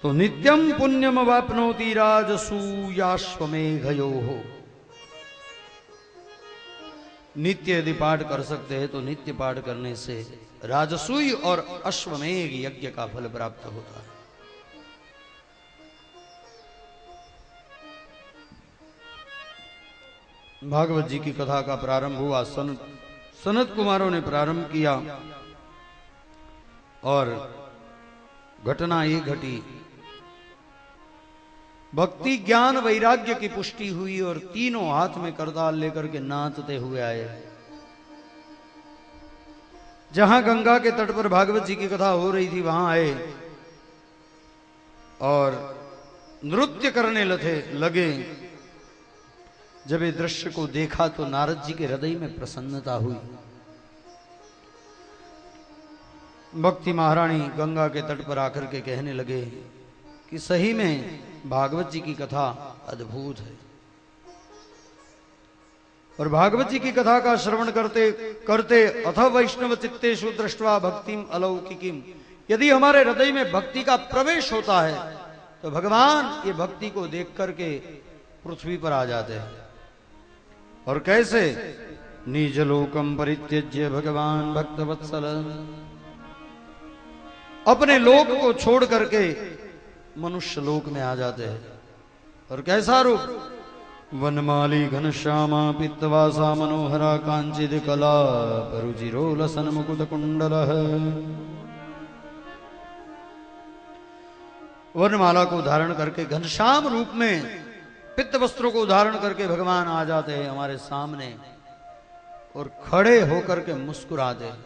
तो नित्यम पुण्यम वापनोति राजसूयाश्वमेघयोः। नित्य यदि पाठ कर सकते हैं तो नित्य पाठ करने से राजसूय और अश्वमेघ यज्ञ का फल प्राप्त होता है। भागवत जी की कथा का प्रारंभ हुआ। सनत कुमारों ने प्रारंभ किया और घटना ये घटी, भक्ति ज्ञान वैराग्य की पुष्टि हुई और तीनों हाथ में करताल लेकर के नाचते हुए आए। जहां गंगा के तट पर भागवत जी की कथा हो रही थी वहां आए और नृत्य करने लगे। जब ये दृश्य को देखा तो नारद जी के हृदय में प्रसन्नता हुई। भक्ति महारानी गंगा के तट पर आकर के कहने लगे कि सही में भागवत जी की कथा अद्भुत है और भागवत जी की कथा का श्रवण करते करते अथ वैष्णव चित्तेषु दृष्ट्वा भक्तिम अलौकिकीम, यदि हमारे हृदय में भक्ति का प्रवेश होता है तो भगवान ये भक्ति को देख करके पृथ्वी पर आ जाते हैं। और कैसे? निजलोकम परित्यज्य भगवान भक्तवत्सल, अपने लोक को छोड़ करके मनुष्य लोक में आ जाते हैं। और कैसा रूप? वनमाली घनश्यामा पित्तवासा मनोहरा कांचिद कला रुचिरो लसन मुकुट कुंडल। वनमाला को धारण करके घनश्याम रूप में पित्त वस्त्रों को धारण करके भगवान आ जाते हैं हमारे सामने और खड़े होकर के मुस्कुराते हैं।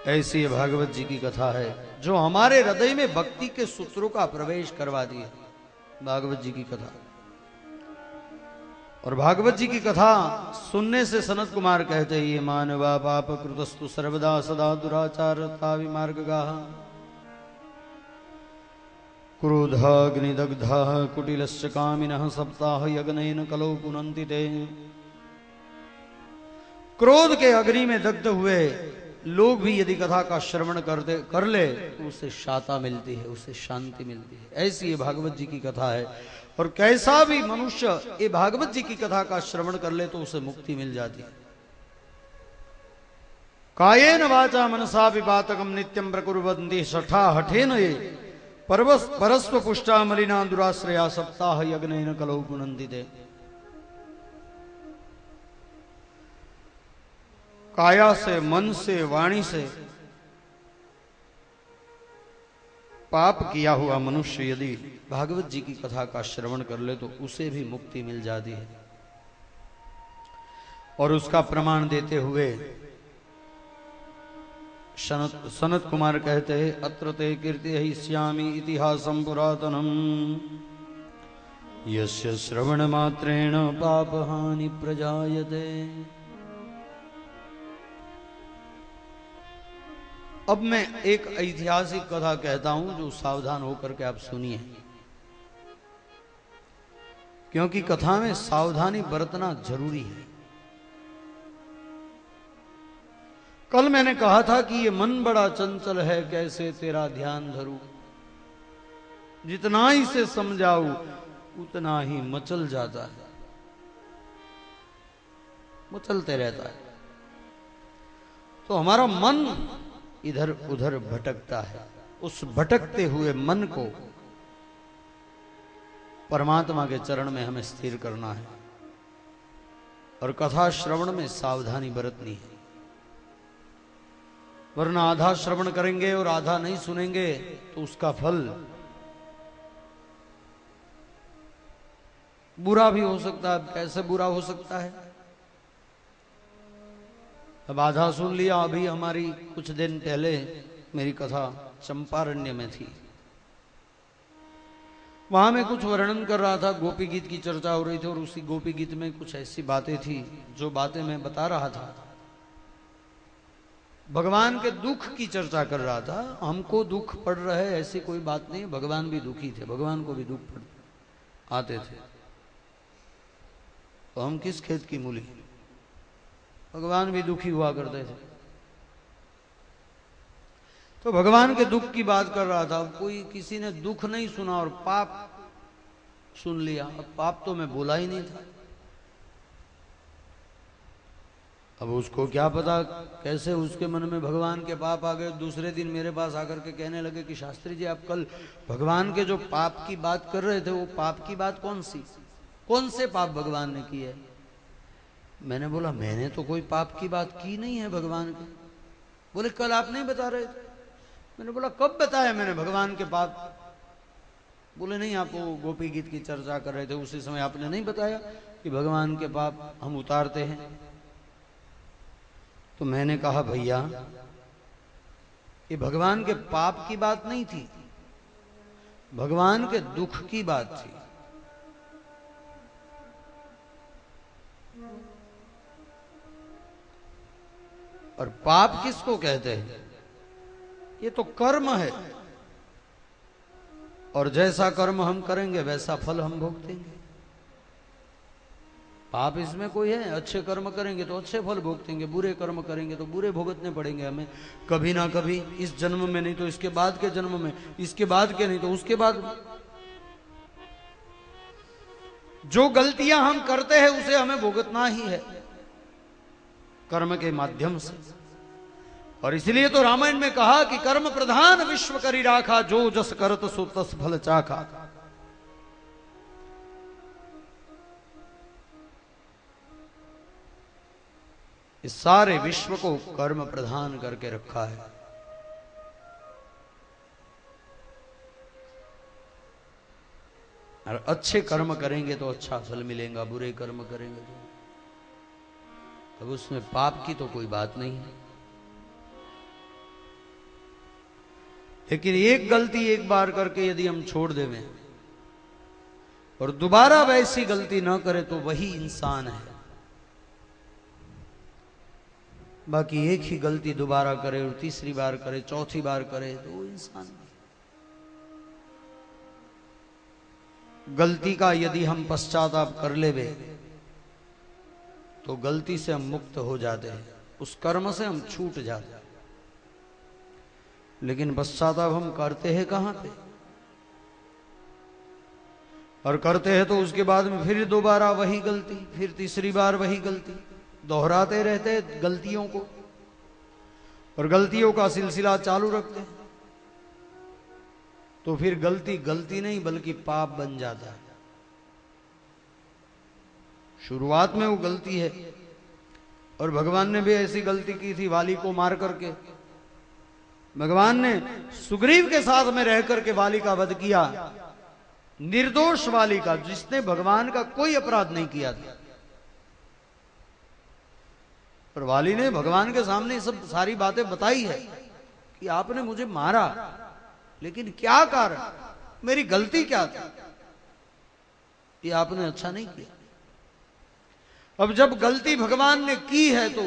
ऐसी भागवत जी की कथा है जो हमारे हृदय में भक्ति के सूत्रों का प्रवेश करवा दी है। भागवत जी की कथा। और भागवत जी की कथा सुनने से सनत कुमार कहते हैं, ये मानवा पाप कृतस्तु सर्वदा सदा दुराचारता विमार्गगाः क्रोधाग्निदग्धा कुटिलस्य कामिनः सप्ताह यज्ञेन कलौ पुनन्ति ते। क्रोध के अग्नि में दग्ध हुए लोग भी यदि कथा का श्रवण कर ले तो उसे शांति मिलती है, उसे शांति मिलती है। ऐसी ये भागवत जी की कथा है। और कैसा भी मनुष्य ये भागवत जी की कथा का श्रवण कर ले तो उसे मुक्ति मिल जाती है। कायेन वाचा मनसा विपातकम नित्यम प्रकुर्वन्ति शठा हठेन ये परस्व पुष्टा मलिना दुराश्रया सप्ताह यज्ञेन कलौ पुनन्ति ते। काया से, मन से, वाणी से पाप किया हुआ मनुष्य यदि भागवत जी की कथा का श्रवण कर ले तो उसे भी मुक्ति मिल जाती है। और उसका प्रमाण देते हुए सनत कुमार कहते हैं, अत्र ते कीर्तयिष्यामि इतिहासं पुरातनम यस्य श्रवण मात्रेण पापहानि प्रजायते। अब मैं एक ऐतिहासिक कथा कहता हूं जो सावधान होकर के आप सुनिए, क्योंकि कथा में सावधानी बरतना जरूरी है। कल मैंने कहा था कि ये मन बड़ा चंचल है, कैसे तेरा ध्यान धरूं, जितना ही से समझाऊं उतना ही मचल जाता है, मचलते रहता है। तो हमारा मन इधर उधर भटकता है। उस भटकते हुए मन को परमात्मा के चरण में हमें स्थिर करना है और कथा श्रवण में सावधानी बरतनी है। वरना आधा श्रवण करेंगे और आधा नहीं सुनेंगे तो उसका फल बुरा भी हो सकता है। कैसे बुरा हो सकता है? अब आधा सुन लिया। अभी हमारी कुछ दिन पहले मेरी कथा चंपारण्य में थी। वहां मैं कुछ वर्णन कर रहा था, गोपी गीत की चर्चा हो रही थी और उसी गोपी गीत में कुछ ऐसी बातें थी जो बातें मैं बता रहा था। भगवान के दुख की चर्चा कर रहा था। हमको दुख पड़ रहा है ऐसी कोई बात नहीं, भगवान भी दुखी थे, भगवान को भी दुख आते थे। तो हम किस खेत की मूली, भगवान भी दुखी हुआ करते थे। तो भगवान के दुख की बात कर रहा था, कोई किसी ने दुख नहीं सुना और पाप सुन लिया। अब पाप तो मैं बोला ही नहीं था। अब उसको क्या पता कैसे उसके मन में भगवान के पाप आ गए। दूसरे दिन मेरे पास आकर के कहने लगे कि शास्त्री जी, आप कल भगवान के जो पाप की बात कर रहे थे, वो पाप की बात कौन सी, कौन से पाप भगवान ने किए? मैंने बोला मैंने तो कोई पाप की बात की नहीं है भगवान के। बोले कल आप नहीं बता रहे थे। मैंने बोला कब बताया मैंने भगवान के पाप? बोले नहीं, आप वो गोपी गीत की चर्चा कर रहे थे, उसी समय आपने नहीं बताया कि भगवान के पाप हम उतारते हैं। तो मैंने कहा भैया, ये भगवान के पाप की बात नहीं थी, भगवान के दुख की बात थी। और पाप किसको कहते हैं? ये तो कर्म है, और जैसा कर्म हम करेंगे वैसा फल हम भोगतेंगे। पाप इसमें कोई है? अच्छे कर्म करेंगे तो अच्छे फल भोगतेंगे, बुरे कर्म करेंगे तो बुरे भुगतने पड़ेंगे हमें, कभी ना कभी, इस जन्म में नहीं तो इसके बाद के जन्म में, इसके बाद के नहीं तो उसके बाद। जो गलतियां हम करते हैं उसे हमें भुगतना ही है कर्म के माध्यम से। और इसलिए तो रामायण में कहा कि कर्म प्रधान विश्व करी राखा, जो जस करत सो तस फल चाखा। इस सारे विश्व को कर्म प्रधान करके रखा है। और अच्छे कर्म करेंगे तो अच्छा फल मिलेगा, बुरे कर्म करेंगे तो तब उसमें पाप की तो कोई बात नहीं है। लेकिन एक गलती एक बार करके यदि हम छोड़ देवें और दोबारा वैसी गलती ना करे तो वही इंसान है। बाकी एक ही गलती दोबारा करे और तीसरी बार करे, चौथी बार करे तो वो इंसान नहीं। गलती का यदि हम पश्चाताप कर लेवे तो गलती से हम मुक्त हो जाते हैं, उस कर्म से हम छूट जाते हैं। लेकिन पश्चाताप हम करते हैं कहां पे? और करते हैं तो उसके बाद में फिर दोबारा वही गलती, फिर तीसरी बार वही गलती, दोहराते रहते गलतियों को और गलतियों का सिलसिला चालू रखते हैं। तो फिर गलती गलती नहीं बल्कि पाप बन जाता है। शुरुआत में वो गलती है, और भगवान ने भी ऐसी गलती की थी वाली को मार करके। भगवान ने सुग्रीव के साथ में रह करके वाली का वध किया, निर्दोष वाली का, जिसने भगवान का कोई अपराध नहीं किया था। पर वाली ने भगवान के सामने सब सारी बातें बताई है कि आपने मुझे मारा, लेकिन क्या कारण, मेरी गलती क्या थी, ये आपने अच्छा नहीं किया। अब जब गलती भगवान ने की है तो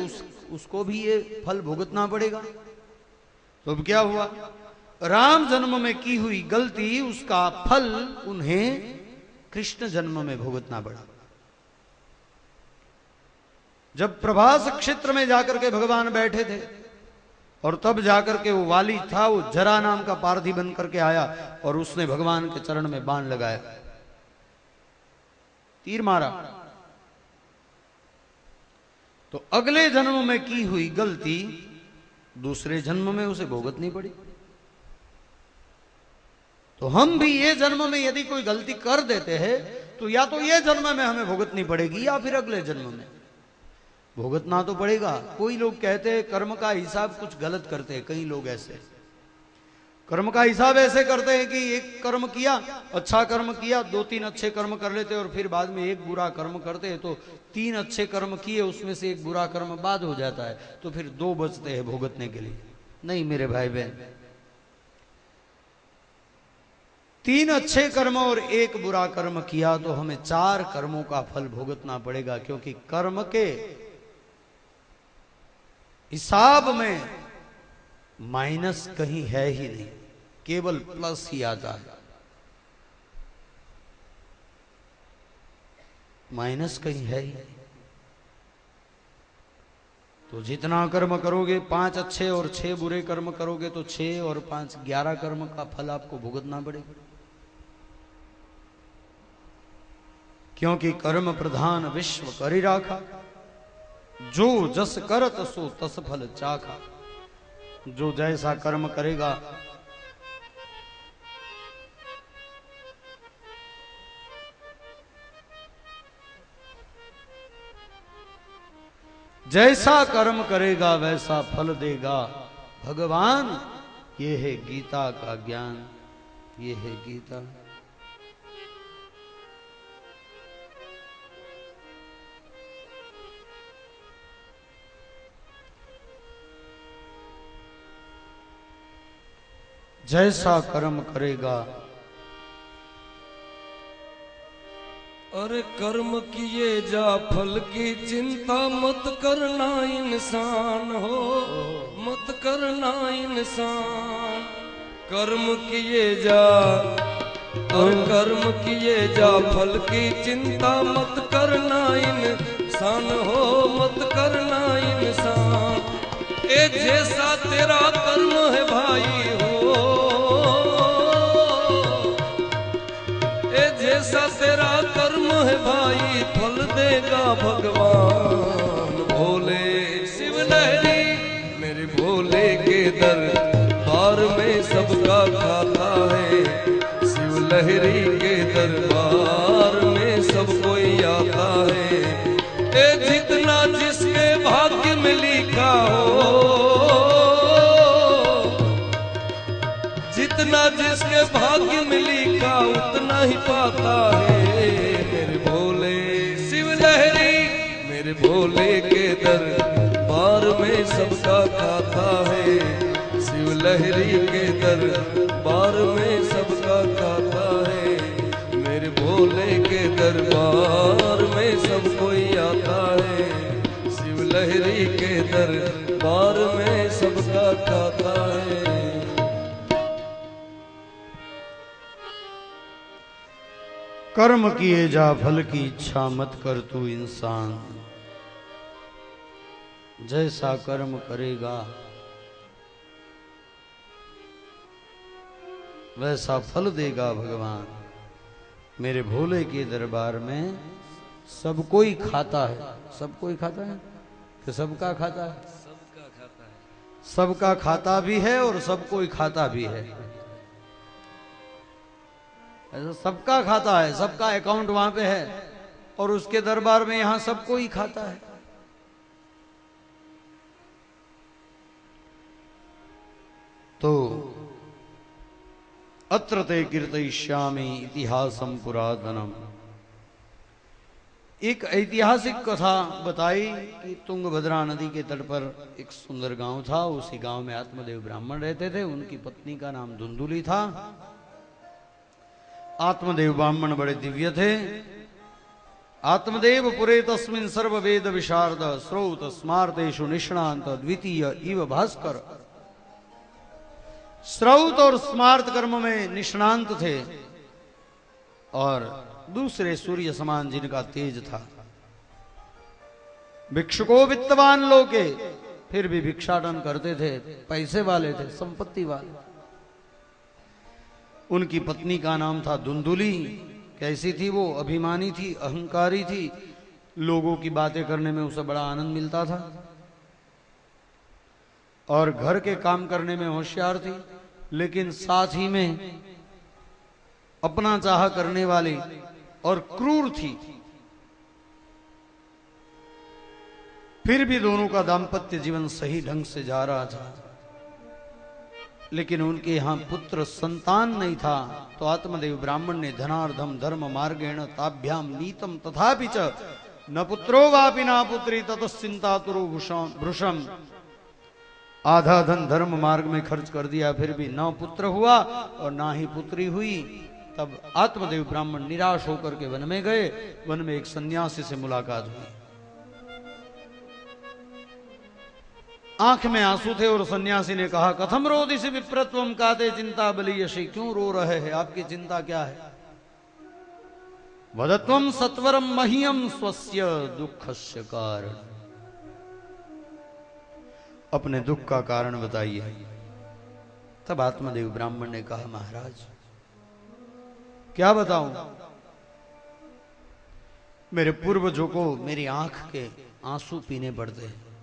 उसको भी ये फल भुगतना पड़ेगा। तो अब क्या हुआ? राम जन्म में की हुई गलती, उसका फल उन्हें कृष्ण जन्म में भुगतना पड़ा। जब प्रभास क्षेत्र में जाकर के भगवान बैठे थे और तब जाकर के वो वाली था, वो जरा नाम का पारधी बन करके आया और उसने भगवान के चरण में बाण लगाया, तीर मारा। तो अगले जन्म में की हुई गलती दूसरे जन्म में उसे भुगतनी पड़ी। तो हम भी ये जन्म में यदि कोई गलती कर देते हैं तो या तो ये जन्म में हमें भुगतनी पड़ेगी या फिर अगले जन्म में भुगतना तो पड़ेगा। कोई लोग कहते हैं कर्म का हिसाब कुछ गलत करते हैं, कई लोग ऐसे कर्म का हिसाब ऐसे करते हैं कि एक कर्म किया, अच्छा कर्म किया, 2-3 अच्छे कर्म कर लेते और फिर बाद में एक बुरा कर्म करते हैं, तो 3 अच्छे कर्म किए उसमें से एक बुरा कर्म बाद हो जाता है, तो फिर 2 बचते हैं भुगतने के लिए। नहीं मेरे भाई बहन, 3 अच्छे कर्म और 1 बुरा कर्म किया तो हमें 4 कर्मों का फल भुगतना पड़ेगा, क्योंकि कर्म के हिसाब में माइनस कहीं है ही नहीं, केवल प्लस ही आता है, माइनस कहीं है ही नहीं। तो जितना कर्म करोगे, 5 अच्छे और 6 बुरे कर्म करोगे तो 6 और 5 11 कर्म का फल आपको भुगतना पड़ेगा। क्योंकि कर्म प्रधान विश्व करि राखा, जो जस करत सो तस फल चाखा। जो जैसा कर्म करेगा जैसा कर्म करेगा वैसा फल देगा भगवान। ये है गीता का ज्ञान, ये है गीता। जैसा कर्म करेगा। अरे कर्म किए जा फल की चिंता मत करना इंसान हो, मत करना इंसान। कर्म किए जा और कर्म किए जा फल की चिंता मत करना इंसान हो, मत करना इंसान। ए जैसा तेरा कर्म है भाई हो, ए जैसा तेरा कर्म है भाई फल देगा भगवान। भोले शिव लहरी मेरे भोले के दरबार में सबका खाता है। शिव लहरी के दरबार में सब कोई आता है। ए जितना जिसके भाग्य में लिखा हो, जितना जिसके भाग्य में लिखा उतना ही पाता है। मेरे भोले शिव लहरी मेरे भोले के दरबार में सबका खाता है। शिव लहरी के दरबार में सबका खाता है। मेरे भोले के दरबार में सब कोई आता है। शिव लहरी के दरबार में सबका खाता है। कर्म किए जा फल की इच्छा मत कर तू इंसान। जैसा कर्म करेगा वैसा फल देगा भगवान। मेरे भोले के दरबार में सब कोई खाता है। सब कोई खाता है कि सबका खाता है? सबका खाता है। सबका खाता भी है और सब कोई खाता भी है। ऐसा सबका खाता है, सबका अकाउंट वहां पे है और उसके दरबार में यहां सब कोई खाता है। तो अत्र ते कीर्तयिष्यामि इतिहासं पुरातनम। एक ऐतिहासिक कथा बताई कि तुंगभद्रा नदी के तट पर एक सुंदर गांव था। उसी गांव में आत्मदेव ब्राह्मण रहते थे। उनकी पत्नी का नाम धुंधुली था। आत्मदेव ब्राह्मण बड़े दिव्य थे। आत्मदेव पुरे तस्मिन् सर्व वेद विशारद श्रौत स्मार्तेषु निष्णांत द्वितीय इव भास्कर। श्रौत और स्मार्त कर्म में निष्णांत थे और दूसरे सूर्य समान जिनका तेज था। भिक्षुको वित्तवान लोके, फिर भी भिक्षाटन करते थे, पैसे वाले थे, संपत्ति वाले। उनकी पत्नी का नाम था धुंधुली। कैसी थी वो? अभिमानी थी, अहंकारी थी। लोगों की बातें करने में उसे बड़ा आनंद मिलता था और घर के काम करने में होशियार थी, लेकिन साथ ही में अपना चाह करने वाली और क्रूर थी। फिर भी दोनों का दाम्पत्य जीवन सही ढंग से जा रहा था, लेकिन उनके यहां पुत्र संतान नहीं था। तो आत्मदेव ब्राह्मण ने धनार्धम धर्म मार्गेण ताभ्याम नीतम तथापि च न पुत्रो वापि ना पुत्री ततश्चिंता तुरो भृशम। आधा धन धर्म मार्ग में खर्च कर दिया, फिर भी न पुत्र हुआ और ना ही पुत्री हुई। तब आत्मदेव ब्राह्मण निराश होकर के वन में गए। वन में एक सन्यासी से मुलाकात हुई। आंख में आंसू थे और सन्यासी ने कहा, कथम रोदिसि विप्रत्वम काते चिंता बलीयसी। क्यों रो रहे हैं? आपकी चिंता क्या है? वदत्वम सत्वरम मह्यम स्वस्य दुःखस्य कारण। अपने दुख का कारण बताइए। तब आत्मदेव ब्राह्मण ने कहा, महाराज क्या बताऊं, मेरे पूर्वजों को मेरी आंख के आंसू पीने पड़ते हैं।